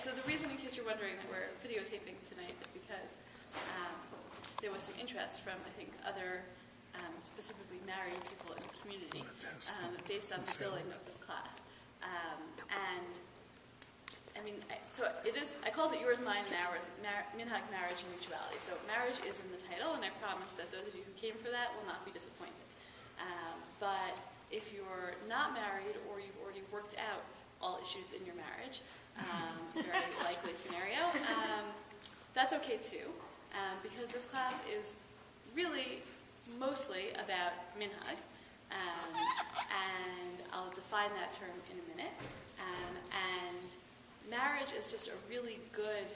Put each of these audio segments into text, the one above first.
so the reason, in case you're wondering, that we're videotaping tonight is because there was some interest from, I think, other specifically married people in the community based on the billing of this class. And I mean, so it is, I called it Yours, Mine, and Ours, Minhag, Marriage, and Mutuality. So marriage is in the title, and I promise that those of you who came for that will not be disappointed. But if you're not married or you've already worked out all issues in your marriage, very likely scenario, that's okay too, because this class is really mostly about minhag, and I'll define that term in a minute. And marriage is just a really good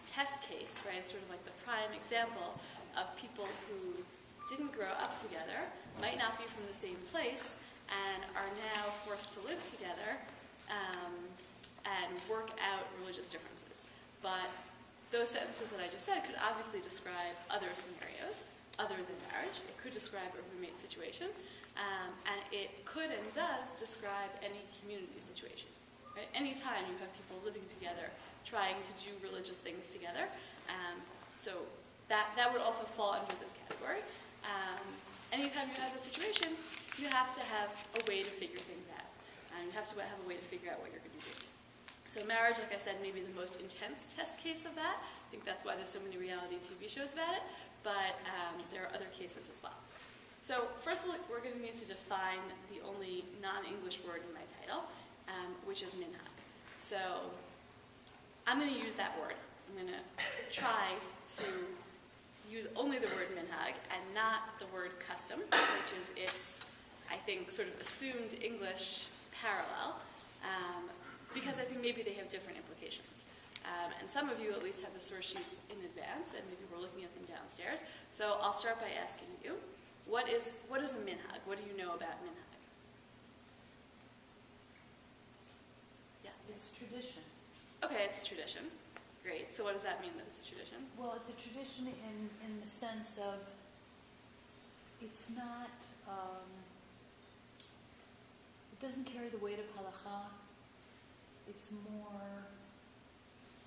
test case, right? It's sort of like the prime example of people who didn't grow up together, might not be from the same place, and are now forced to live together and work out religious differences. But those sentences that I just said could obviously describe other scenarios other than marriage. It could describe a roommate situation, and it could and does describe any community situation. Right? Anytime you have people living together, trying to do religious things together, so that would also fall under this category. Anytime you have a situation, you have to have a way to figure things out. You have to have a way to figure out what you're going to do. So marriage, like I said, may be the most intense test case of that. I think that's why there's so many reality TV shows about it, but there are other cases as well. So first we're going to need to define the only non-English word in my title, which is minhag. So I'm going to use that word. I'm going to try to use only the word minhag and not the word custom, which is its, I think, sort of assumed English parallel, because I think maybe they have different implications. And some of you at least have the source sheets in advance, and maybe we're looking at them downstairs. So I'll start by asking you, what is a minhag? What do you know about minhag? Yeah? It's tradition. Okay, it's a tradition. Great. So what does that mean, that it's a tradition? Well, it's a tradition in the sense of it's not, it doesn't carry the weight of halakha. It's more,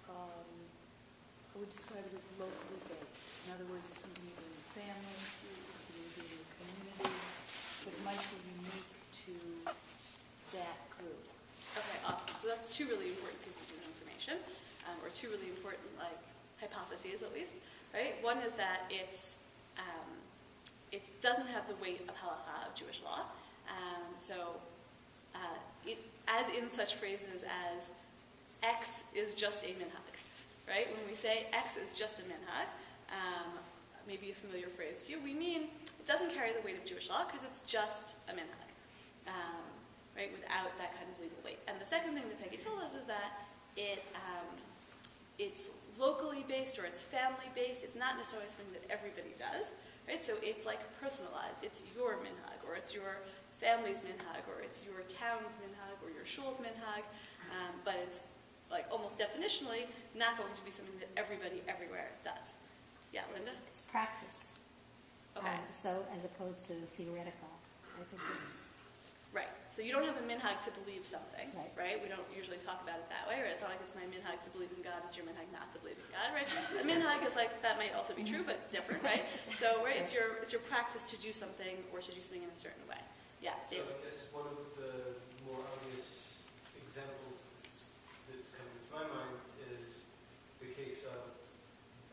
I would describe it as locally based. In other words, it's something you do in your family, something you do in your community, but it might be unique to that group. Okay, awesome. So that's two really important pieces of information, or two really important, like, hypotheses at least, right? One is that it doesn't have the weight of halakha, of Jewish law. As in such phrases as X is just a minhag, right? When we say X is just a minhag, maybe a familiar phrase to you, we mean it doesn't carry the weight of Jewish law because it's just a minhag, right? Without that kind of legal weight. And the second thing that Peggy told us is that it's locally based or it's family based. It's not necessarily something that everybody does, right? So it's like personalized. It's your minhag, or it's your family's minhag, or it's your town's minhag, or your shul's minhag, but it's like almost definitionally not going to be something that everybody everywhere does. Yeah, Linda? It's practice. Okay. So as opposed to theoretical, I think it's... Right. So you don't have a minhag to believe something, right? We don't usually talk about it that way, right? It's not like it's my minhag to believe in God, it's your minhag not to believe in God, right? A minhag is like, that might also be true, but it's different, right? So, right, it's your practice to do something or to do something in a certain way. Yeah, so David. I guess one of the more obvious examples that's coming to my mind is the case of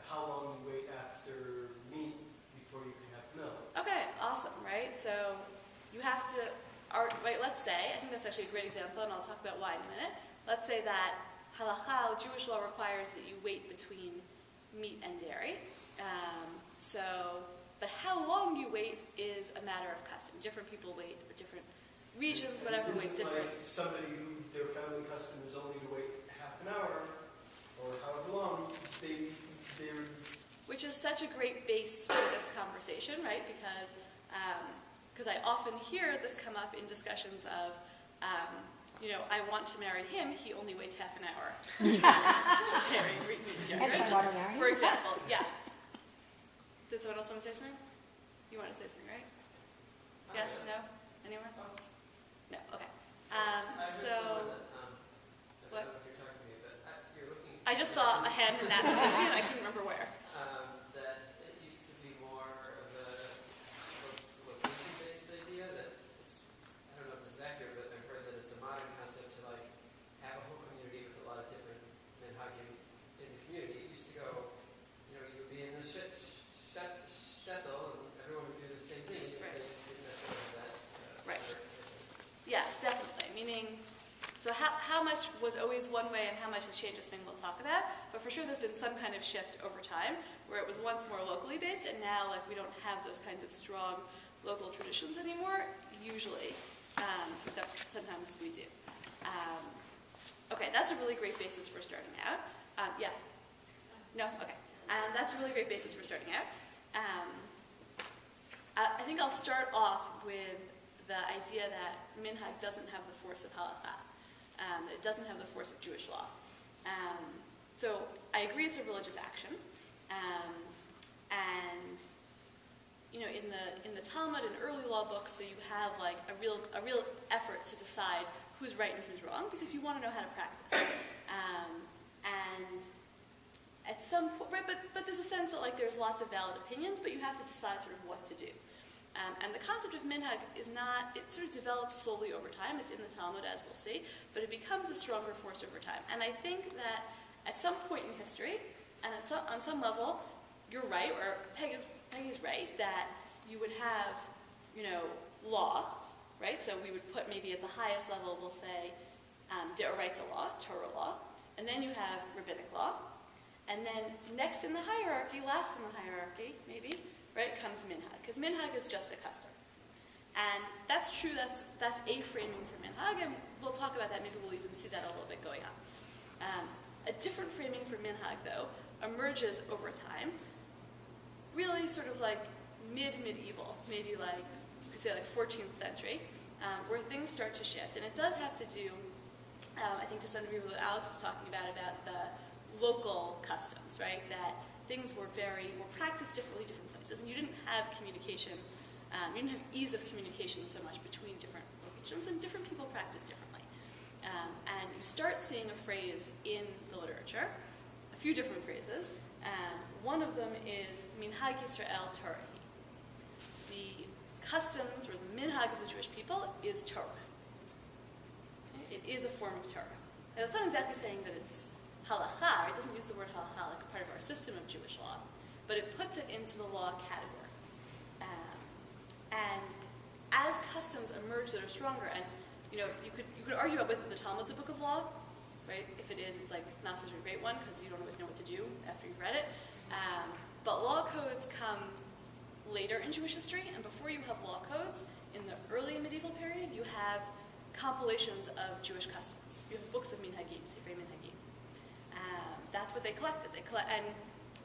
how long you wait after meat before you can have milk. Okay, awesome, right? So you have to, right, let's say, I think that's actually a great example, and I'll talk about why in a minute. Let's say that halakha, Jewish law, requires that you wait between meat and dairy. But how long you wait is a matter of custom. Different people wait, or different regions, whatever, wait different. Like somebody who their family custom is only to wait half an hour, or however long, they're... Which is such a great base for this conversation, right? Because I often hear this come up in discussions of, I want to marry him, he only waits half an hour. For example, yeah. Did someone else want to say something? You want to say something, right? Yes? No? Anyone? No? Okay. I heard someone that, I what? don't know if you're talking to me, but I I just saw a hand in that vicinity, and I couldn't remember where. That it used to be more of a location-based idea. That it's, I don't know if this is accurate, but I've heard that it's a modern concept to like have a whole community with a lot of different minhagim in the community. It used to go, you know, you would be in the shtetl, and everyone would do the same thing, even if they didn't necessarily have that. Right. System. Yeah, definitely. Meaning, so how much was always one way and how much has changed is something we'll talk about. But for sure there's been some kind of shift over time where it was once more locally based and now like we don't have those kinds of strong local traditions anymore, usually, except sometimes we do. Okay, that's a really great basis for starting out. Yeah? No? Okay. That's a really great basis for starting out. I think I'll start off with the idea that minhag doesn't have the force of halakha. That it doesn't have the force of Jewish law. So I agree it's a religious action, and you know in the Talmud and early law books, so you have like a real effort to decide who's right and who's wrong because you want to know how to practice. And at some point, right? But there's a sense that like there's lots of valid opinions, but you have to decide sort of what to do. And the concept of minhag is not, it sort of develops slowly over time. It's in the Talmud, as we'll see, but it becomes a stronger force over time. And I think that at some point in history, and on some level, you're right, or Peggy's right, that you would have, you know, law, right? So we would put maybe at the highest level, we'll say, deoraita law, Torah law, and then you have rabbinic law, and then next in the hierarchy, last in the hierarchy, maybe, right, comes minhag, because minhag is just a custom. And that's true, that's a framing for minhag, and we'll talk about that, maybe we'll even see that a little bit going on. A different framing for minhag, though, emerges over time, really sort of like medieval, maybe like, you could say like 14th century, where things start to shift. And it does have to do, I think to some degree with what Alex was talking about the local customs, right, that things were practiced differently, different places, and you didn't have communication, you didn't have ease of communication so much between different locations, and different people practiced differently. And you start seeing a phrase in the literature, a few different phrases. One of them is Minhag Yisrael Torahi. The customs, or the minhag of the Jewish people, is Torah. It is a form of Torah. Now, that's not exactly saying that it's halakha, it doesn't use the word halakha like a part of our system of Jewish law, but it puts it into the law category. And as customs emerge that are stronger, and you know, you could argue about whether the Talmud's a book of law, right? If it is, it's like not such a great one because you don't always know what to do after you've read it. But law codes come later in Jewish history, and before you have law codes, in the early medieval period, you have compilations of Jewish customs. You have books of minhagim, Sifrei minhagim. That's what they collected. And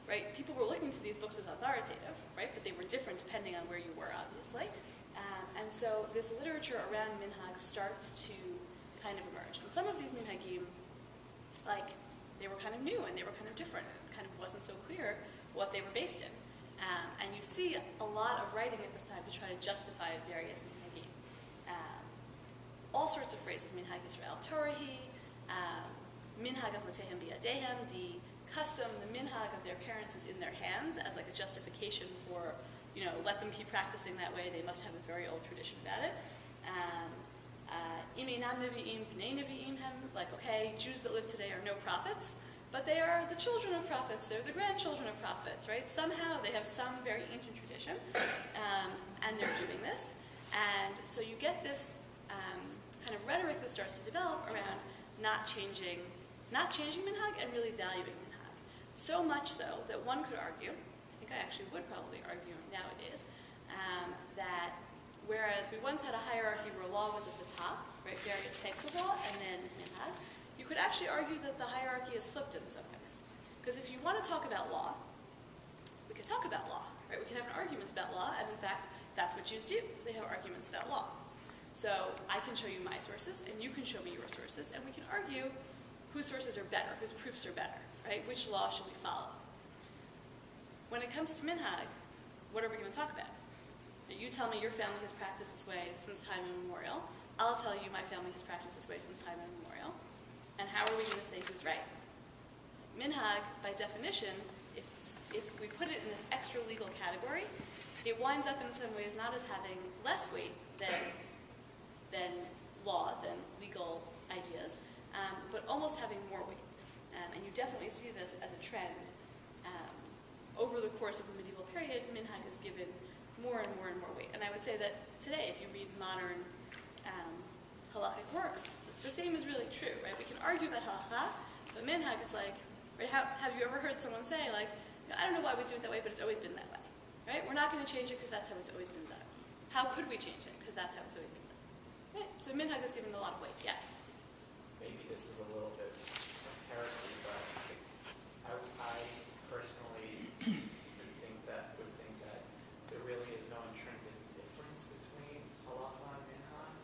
right, people were looking to these books as authoritative, right? But they were different depending on where you were, obviously. And so this literature around minhag starts to kind of emerge. And some of these minhagim, like, they were kind of new and they were kind of different. It kind of wasn't so clear what they were based in. And you see a lot of writing at this time to try to justify various minhagim. All sorts of phrases, Minhag Yisrael Torahi, Minhag Avotehem Biyadehem, the custom, the minhag of their parents is in their hands as like a justification for, you know, let them keep practicing that way, they must have a very old tradition about it. Imeinam Nevi'im, B'nei Nevi'im hem, like, okay, Jews that live today are no prophets, but they are the children of prophets, they're the grandchildren of prophets, right? Somehow they have some very ancient tradition, and they're doing this. And so you get this kind of rhetoric that starts to develop around not changing minhag and really valuing minhag. So much so that one could argue, I think I actually would probably argue nowadays, that whereas we once had a hierarchy where law was at the top, right, various types of law, and then minhag, you could actually argue that the hierarchy is flipped in some ways. Because if you want to talk about law, we could talk about law, right? We can have arguments about law, and in fact, that's what Jews do. They have arguments about law. So I can show you my sources, and you can show me your sources, and we can argue whose sources are better, whose proofs are better, right? Which law should we follow? When it comes to minhag, what are we going to talk about? You tell me your family has practiced this way since time immemorial. I'll tell you my family has practiced this way since time immemorial. And how are we going to say who's right? minhag, by definition, if we put it in this extra legal category, it winds up in some ways not as having less weight than law, than legal ideas, but almost having more weight. And you definitely see this as a trend. Over the course of the medieval period, minhag is given more and more and more weight. And I would say that today, if you read modern halachic works, the same is really true, right? We can argue about halacha, but minhag, it's like, right, have you ever heard someone say, like, I don't know why we do it that way, but it's always been that way, right? We're not going to change it because that's how it's always been done. How could we change it? Because that's how it's always been done, right? So minhag is given a lot of weight, yeah. Maybe this is a little bit of heresy, but I personally would think that there really is no intrinsic difference between halacha and minhag.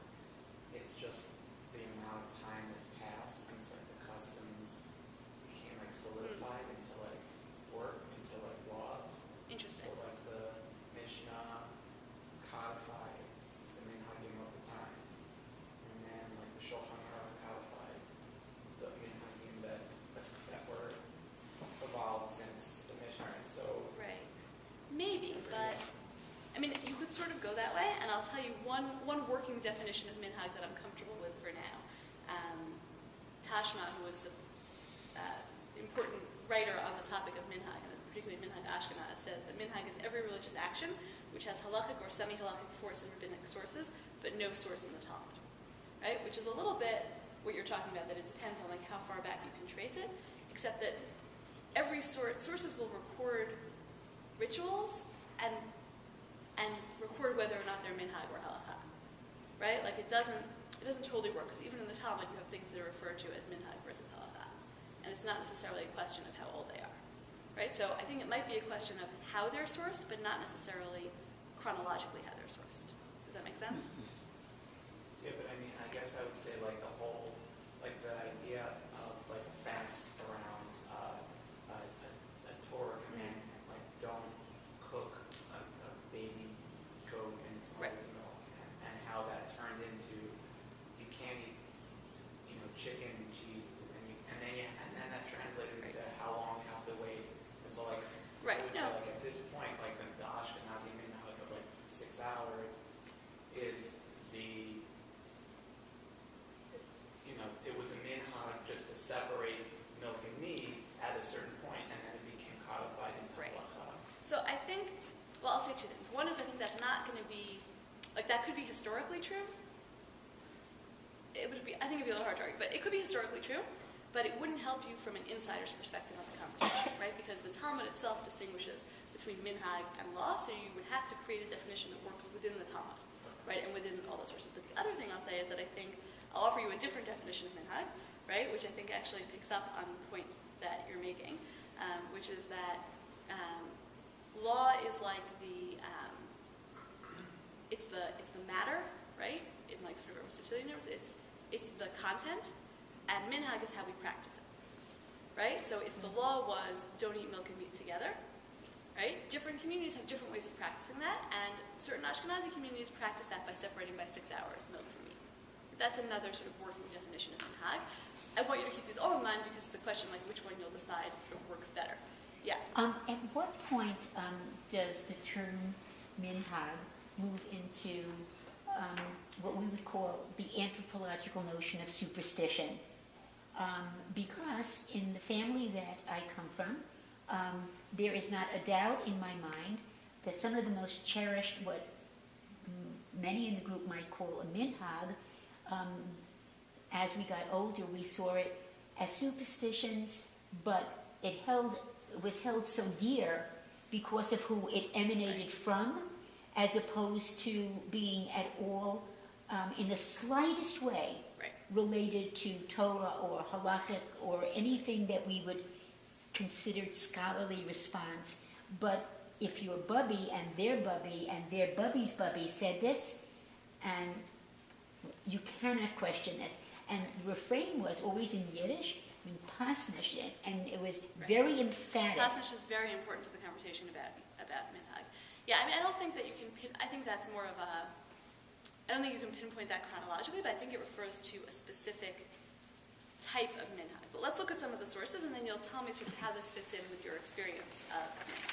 It's just the amount of time that's passed since like the customs became like solidified into like work, into like laws. Interesting. So like the Mishnah codified the minhagim of the times, and then like the Shulchan Aruch codified the minhagim that were evolved since the Mishnah. And so Right. Maybe, but I mean, you could sort of go that way, and I'll tell you one working definition of minhag that I'm comfortable with for now. Tashma, who was an important writer on the topic of minhag, and particularly Minhag Ashkenaz, says that minhag is every religious action which has halachic or semi-halachic force in rabbinic sources, but no source in the Talmud. Right? Which is a little bit what you're talking about, that it depends on like how far back you can trace it, except that every sources will record rituals and record whether or not they're minhag or halacha, right? Like it doesn't totally work, because even in the Talmud you have things that are referred to as minhag versus halacha, and it's not necessarily a question of how old they are, right? So I think it might be a question of how they're sourced, but not necessarily chronologically how they're sourced. Does that make sense? yeah, but I mean, I guess I would say like the whole, like the idea of like a fence around a Torah commandment, like don't cook a baby goat in its mother's milk, and how that turned into you can't eat, chicken and cheese, and then that translated into how long you have to wait. And so like, Right. I would No. say like at this point, like the Ashkenazi minhag of like 6 hours is the, it was a minhag just to separate milk and meat at a certain point, and then it became codified into Right. halacha. So I think, well, I'll say two things. One is I think that's not going to be, like that could be historically true. I think it'd be a little hard to argue, but it could be historically true, but it wouldn't help you from an insider's perspective on the conversation, right? Because the Talmud itself distinguishes between minhag and law, so you would have to create a definition that works within the Talmud, right? And within all the sources. But the other thing I'll say is that I think I'll offer you a different definition of minhag, right? Which I think actually picks up on the point that you're making, which is that law is like it's the matter, right? In like sort of Aristotelian terms, it's the content, and minhag is how we practice it, right? So if the law was don't eat milk and meat together, right? Different communities have different ways of practicing that, and certain Ashkenazi communities practice that by separating by 6 hours milk from meat. That's another sort of working definition of minhag. I want you to keep these all in mind because it's a question like which one you'll decide sort of works better. Yeah. At what point does the term minhag move into what we would call the anthropological notion of superstition? Because in the family that I come from, there is not a doubt in my mind that some of the most cherished, what many in the group might call a minhag, as we got older, we saw it as superstitions, but it was held so dear because of who it emanated from, as opposed to being at all, in the slightest way, related to Torah or halakhic or anything that we would consider scholarly response. But if your bubby and their bubby's bubby said this, and you cannot question this. And the refrain was always in Yiddish, pasnish, and it was very emphatic. Pasnish is very important to the conversation about minhag. Yeah, I mean, I don't think that you can I think that's more of a, I don't think you can pinpoint that chronologically, but I think it refers to a specific type of minhag. But let's look at some of the sources, and then you'll tell me sort of how this fits in with your experience of minhag.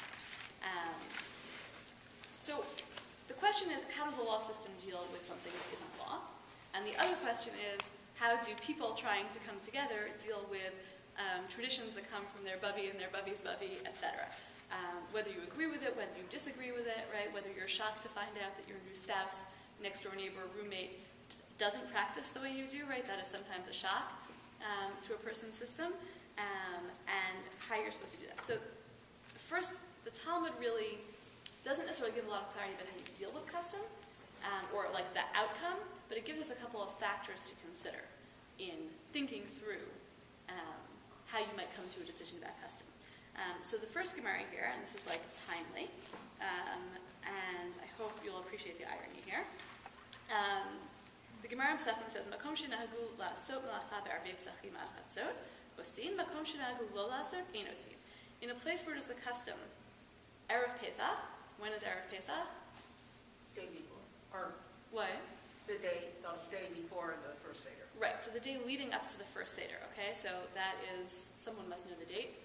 So the question is, how does the law system deal with something that isn't law? And the other question is, how do people trying to come together deal with traditions that come from their bubby and their bubby's bubby, etc.? Whether you agree with it, whether you disagree with it, right? Whether you're shocked to find out that your new spouse, next door neighbor, roommate doesn't practice the way you do, right? That is sometimes a shock to a person's system, and how you're supposed to do that. So first, the Talmud really doesn't necessarily give a lot of clarity about how you deal with custom, or like the outcome, but it gives us a couple of factors to consider in thinking through how you might come to a decision about custom. So the first Gemara here, and this is like timely, and I hope you'll appreciate the irony here. The Gemara in Pesachim says, "Makom shenahagu la'asot melacha be'arvei pesachim al chatzot, osin makom shenahagu lo la'asot ein osin." In a place where it is the custom, Erev Pesach. When is Erev Pesach? Day before, or What? the day before the first Seder. Right. So the day leading up to the first Seder. Okay. So that is, someone must know the date.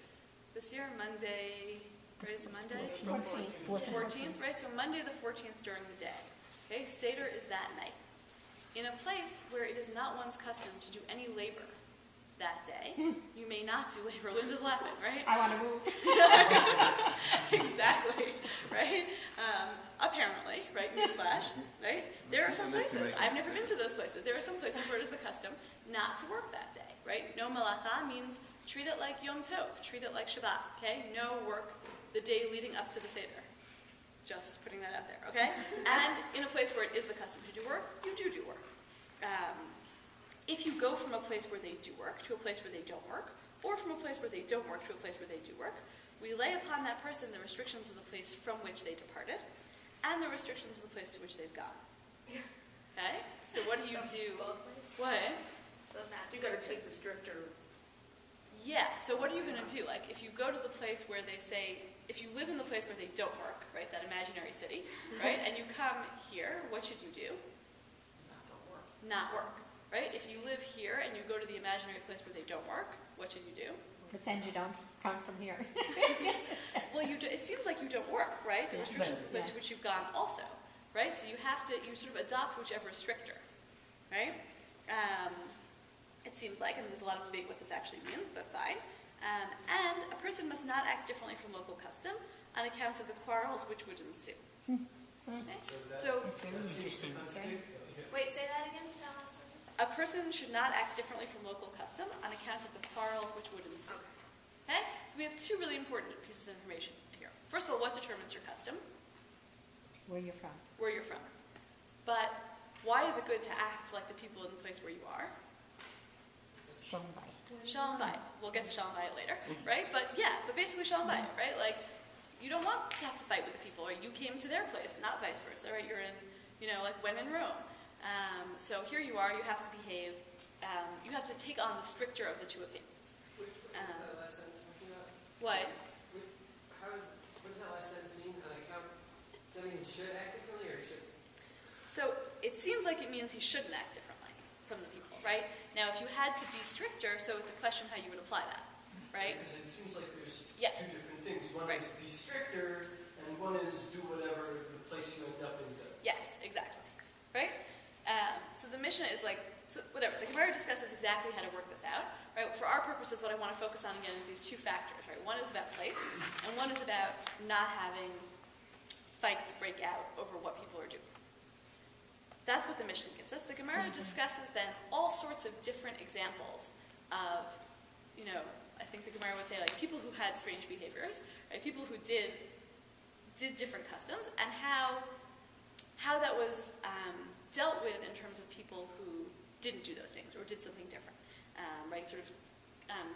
This year, Monday. Right. It's a Monday. 14th. Right. So Monday the 14th during the day. Okay. Seder is that night. In a place where it is not one's custom to do any labor that day, you may not do labor. Linda's laughing, right? I want to move. Exactly, right? Apparently, right? Newsflash, right? There are some places, I've never been to those places, there are some places where it is the custom not to work that day, right? No malacha means treat it like Yom Tov, treat it like Shabbat, okay? No work the day leading up to the Seder. Just putting that out there, okay? And in a place where it is the custom to do work, you do work. If you go from a place where they do work to a place where they don't work, or from a place where they don't work to a place where they do work, we lay upon that person the restrictions of the place from which they departed, and the restrictions of the place to which they've gone. Okay? So what do you do? What? So you got to take the stricter. Yeah, so what are you going to do? Like, if you go to the place where they say, if you live in the place where they don't work, right, that imaginary city, right, and you come here, what should you do? Not work. Right? If you live here and you go to the imaginary place where they don't work, what should you do? Pretend you don't come from here. Well, it seems like you don't work, right? The restrictions of the place to which you've gone also, right? So you sort of adopt whichever is stricter, right? It seems like, and there's a lot of debate what this actually means, but fine. And a person must not act differently from local custom on account of the quarrels which would ensue. Okay? So It's very interesting. wait, say that again? A person should not act differently from local custom on account of the quarrels which would ensue. Okay? So we have two really important pieces of information here. First of all, what determines your custom? Where you're from. Where you're from. But why is it good to act like the people in the place where you are? Shalom Bayit. Shalom Bayit. We'll get to Shalom Bayit later, right? But basically Shalom Bayit, right? Like, you don't want to have to fight with the people, or you came to their place, not vice versa, right? You're in, like when in Rome. So here you are, you have to behave, you have to take on the stricter of the two opinions. What is that last sentence talking about? What? What does that last sentence mean on account? Does that mean he should act differently or should? So it seems like it means he shouldn't act differently from the people, right? Now if you had to be stricter, so it's a question how you would apply that, right? Because it seems like there's Yeah. two different things. One Right. is be stricter, and one is do whatever the place you end up in does. Yes, exactly, right? So the Mishnah is like, so whatever, the Gemara discusses exactly how to work this out, right? For our purposes, what I want to focus on again is these two factors, right? One is about place, and one is about not having fights break out over what people are doing. That's what the Mishnah gives us. The Gemara discusses then all sorts of different examples of, I think the Gemara would say like people who had strange behaviors, right? People who did different customs, and how that was dealt with in terms of people who didn't do those things or did something different, right? Sort of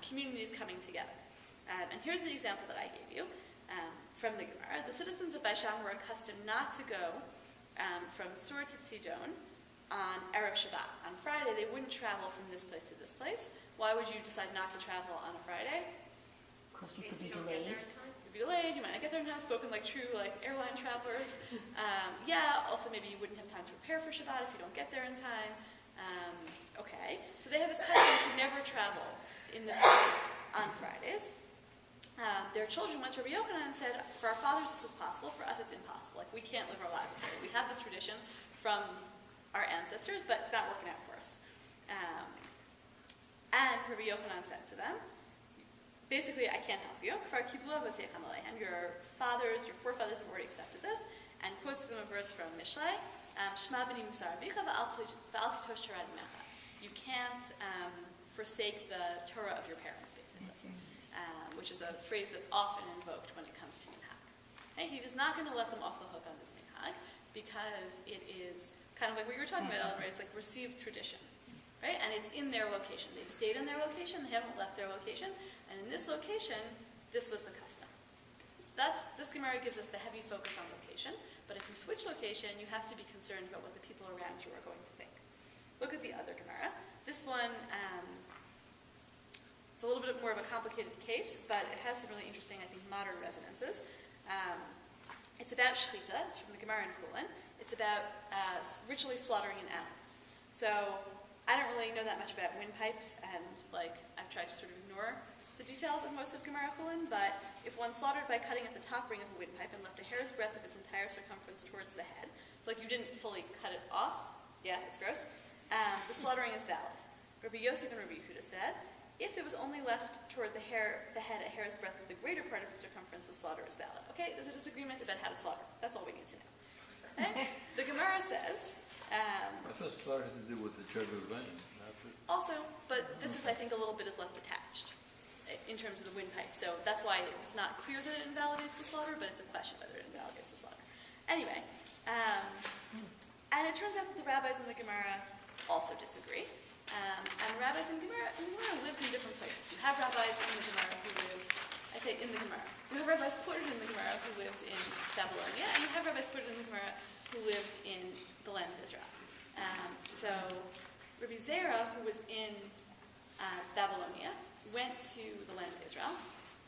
communities coming together. And here's the example that I gave you from the Gemara. The citizens of Baishan were accustomed not to go from Sur to Sidon on Erev Shabbat. On Friday, they wouldn't travel from this place to this place. Why would you decide not to travel on a Friday? Because you could be delayed. You'd be delayed, you might not get there in time, spoken like true airline travelers. Also maybe you wouldn't have time to prepare for Shabbat if you don't get there in time. Okay, so they have this custom to never travel in this way on Fridays. Their children went to Rabbi Yochanan and said, for our fathers this was possible, for us it's impossible. Like, we can't live our lives this way. We have this tradition from our ancestors, but it's not working out for us. And Rabbi Yochanan said to them, basically, I can't help you. Your fathers, your forefathers have already accepted this, and quotes them a verse from Mishlei, Shema b'ni musar avicha v'al titosh Torah imecha. You can't forsake the Torah of your parents, basically, which is a phrase that's often invoked when it comes to Minhag. Okay? He is not going to let them off the hook on this Minhag, because it is kind of like what you were talking about, Ellen, right? It's like received tradition. Right? And it's in their location. They've stayed in their location, they haven't left their location, and in this location, this was the custom. So this Gemara gives us the heavy focus on location, but if you switch location, you have to be concerned about what the people around you are going to think. Look at the other Gemara. This one, it's a little bit more of a complicated case, but it has some really interesting, I think, modern resonances. It's about Shechita. It's from the Gemara in Kulin. It's about ritually slaughtering an animal. So I don't really know that much about windpipes, and I've tried to sort of ignore the details of most of Gemara Chulin, but if one slaughtered by cutting at the top ring of a windpipe and left a hair's breadth of its entire circumference towards the head, so you didn't fully cut it off, yeah, it's gross, the slaughtering is valid. Rabbi Yosef and Rabbi Yehuda said, if there was only left toward the head a hair's breadth of the greater part of its circumference, the slaughter is valid. Okay, there's a disagreement about how to slaughter. That's all we need to know. Okay? The Gemara says, I thought slaughter had to do with the trigger vein. also, but this is, I think, a little bit is left attached in terms of the windpipe. So that's why it's not clear that it invalidates the slaughter, but it's a question whether it invalidates the slaughter. Anyway, and it turns out that the rabbis in the Gemara also disagree. And the rabbis in the Gemara lived in different places. You have rabbis in the Gemara who lived, I say in the Gemara, you have rabbis quoted in the Gemara who lived in Babylonia, and you have rabbis quoted in the Gemara who lived in the land of Israel. So Rabbi Zera, who was in Babylonia, went to the land of Israel,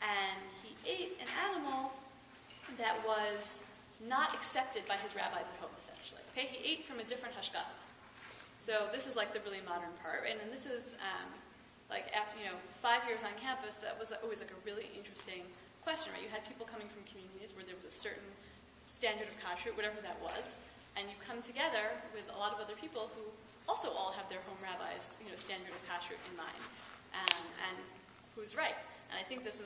and he ate an animal that was not accepted by his rabbis at home, essentially. Okay, he ate from a different hashgacha. So this is like the really modern part, right? And this is 5 years on campus. That was always like a really interesting question, right? You had people coming from communities where there was a certain standard of kashrut, whatever that was, and you come together with a lot of other people who also all have their home rabbis, standard of kashrut in mind, and who's right. And I think this might